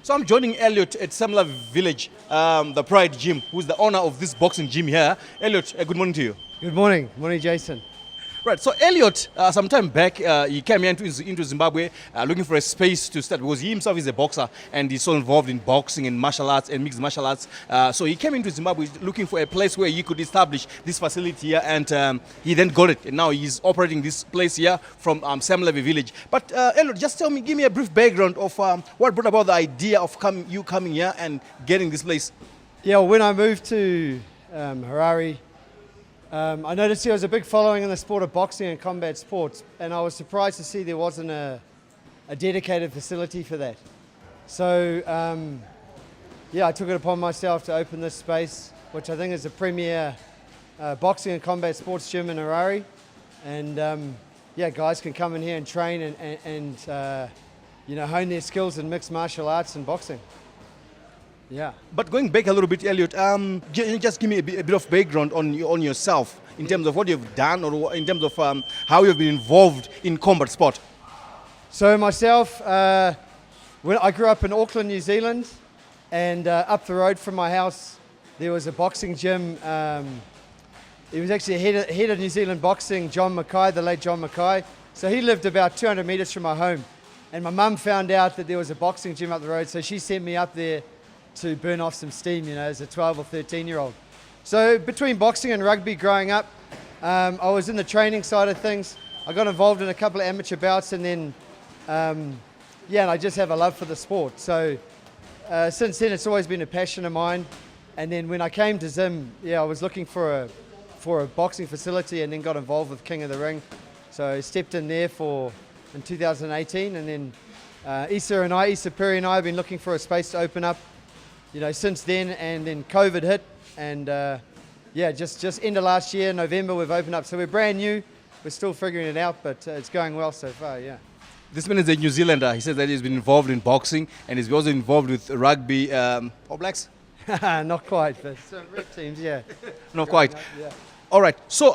So I'm joining Elliot at Seremwe Village, the Pride Gym, who's the owner of this boxing gym here. Elliot, good morning to you. Good morning. Morning, Jason. Right, so Elliot, some time back, he came here into Zimbabwe looking for a space to start because he himself is a boxer and he's so involved in boxing and martial arts and mixed martial arts. So he came into Zimbabwe looking for a place where he could establish this facility here, and he then got it. And now he's operating this place here from Seremwe Village. But Elliot, just give me a brief background of what brought about the idea of you coming here and getting this place. Yeah, well, when I moved to Harare, I noticed there was a big following in the sport of boxing and combat sports, and I was surprised to see there wasn't a dedicated facility for that. So, yeah, I took it upon myself to open this space, which I think is the premier boxing and combat sports gym in Harare. And yeah, guys can come in here and train and hone their skills in mixed martial arts and boxing. Yeah. But going back a little bit, Elliot, just give me a bit of background on yourself in terms of what you've done or in terms of how you've been involved in combat sport. So myself, when I grew up in Auckland, New Zealand, and up the road from my house there was a boxing gym. It was actually head of New Zealand boxing, John Mackay, the late John Mackay. So he lived about 200 metres from my home. And my mum found out that there was a boxing gym up the road, so she sent me up there to burn off some steam, as a 12 or 13-year-old. So between boxing and rugby growing up, I was in the training side of things. I got involved in a couple of amateur bouts, and then, and I just have a love for the sport. So since then, it's always been a passion of mine. And then when I came to Zim, I was looking for a boxing facility, and then got involved with King of the Ring. So I stepped in there in 2018, and then Issa Perry and I have been looking for a space to open up since then, and then COVID hit, and just end of last year, November, we've opened up. So we're brand new, we're still figuring it out, but it's going well so far, yeah. This man is a New Zealander. He says that he's been involved in boxing and he's also involved with rugby. All Blacks? Not quite, but red teams, yeah. Not quite. Yeah. All right. So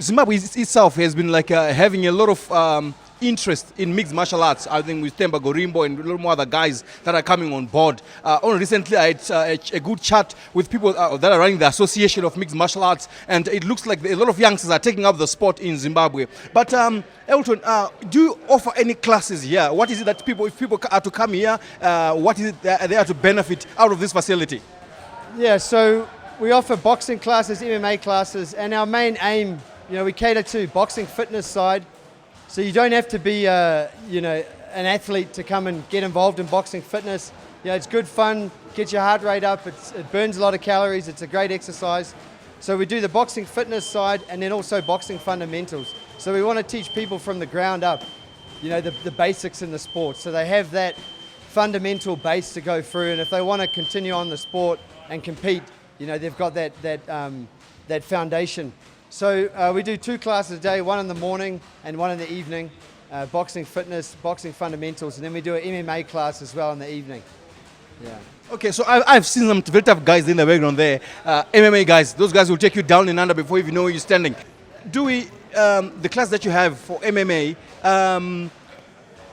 Zimbabwe itself has been having a lot of interest in mixed martial arts. I think with Temba Gorimbo and a lot more other guys that are coming on board. Only recently I had a good chat with people that are running the Association of Mixed Martial Arts, and it looks like a lot of youngsters are taking up the sport in Zimbabwe. But Elton, do you offer any classes here? What is it that if people are to come here, what is it that they are to benefit out of this facility? Yeah, so we offer boxing classes, MMA classes, and our main aim, we cater to boxing fitness side. So you don't have to be, an athlete to come and get involved in boxing fitness. It's good fun, gets your heart rate up, it burns a lot of calories, it's a great exercise. So we do the boxing fitness side and then also boxing fundamentals. So we want to teach people from the ground up, the basics in the sport. So they have that fundamental base to go through, and if they want to continue on the sport and compete, they've got that foundation. So we do 2 classes a day, one in the morning and one in the evening, boxing fitness, boxing fundamentals, and then we do an MMA class as well in the evening. Yeah. Okay, so I've seen some very tough guys in the background there, MMA guys. Those guys will take you down and under before you even know where you're standing. The class that you have for MMA,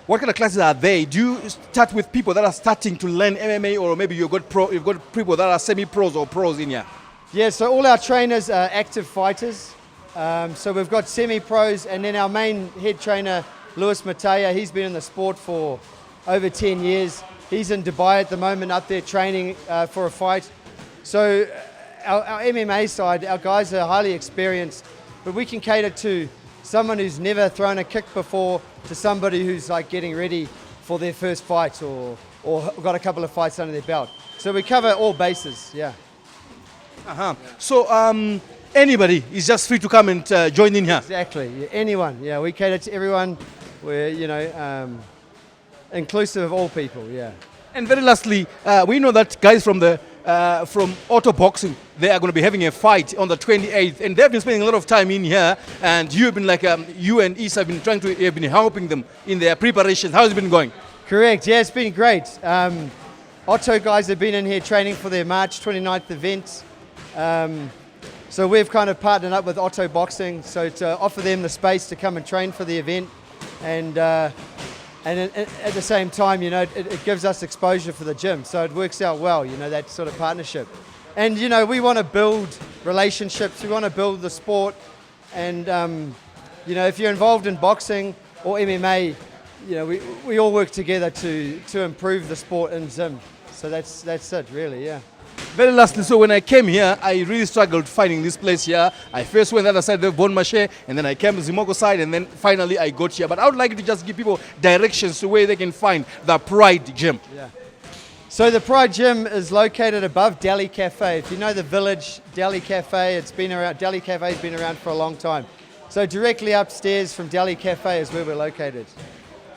what kind of classes are they? Do you start with people that are starting to learn MMA, or maybe you've got people that are semi-pros or pros in here? Yeah, so all our trainers are active fighters. So we've got semi-pros, and then our main head trainer, Lewis Mataya, he's been in the sport for over 10 years. He's in Dubai at the moment, up there training for a fight. So our MMA side, our guys are highly experienced, but we can cater to someone who's never thrown a kick before to somebody who's getting ready for their first fight or got a couple of fights under their belt. So we cover all bases, yeah. Uh-huh. So anybody is just free to come and join in here? Exactly, yeah, anyone. Yeah, we cater to everyone. We're, inclusive of all people, yeah. And very lastly, we know that guys from Auto Boxing, they are going to be having a fight on the 28th, and they've been spending a lot of time in here, and you've been you and Issa have been helping them in their preparations. How's it been going? Correct, yeah, it's been great. Auto guys have been in here training for their March 29th events. So we've kind of partnered up with Auto Boxing, so to offer them the space to come and train for the event. And And at the same time, you know, it gives us exposure for the gym. So it works out well, you know, that sort of partnership. And, you know, we want to build relationships. We want to build the sport. And, you know, if you're involved in boxing or MMA, you know, we all work together to improve the sport in Zim. So that's it, really, yeah. Very lastly, so when I came here, I really struggled finding this place here. I first went the other side of Bon Marché, and then I came to Zimoko side, and then finally I got here. But I would like to just give people directions to where they can find the Pride Gym. Yeah. So the Pride Gym is located above Delhi Cafe. If you know the village, Delhi Cafe, it's been around. Delhi Cafe's been around for a long time. So directly upstairs from Delhi Cafe is where we're located.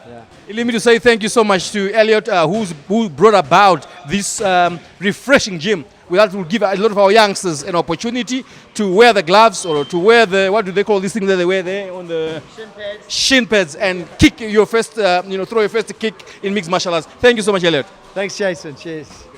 Yeah. Let me to say thank you so much to Elliot, who brought about this refreshing gym. That will give a lot of our youngsters an opportunity to wear the gloves or to wear the, what do they call this thing that they wear there on the shin pads and kick your first, throw your first kick in mixed martial arts. Thank you so much, Elliot. Thanks, Jason. Cheers.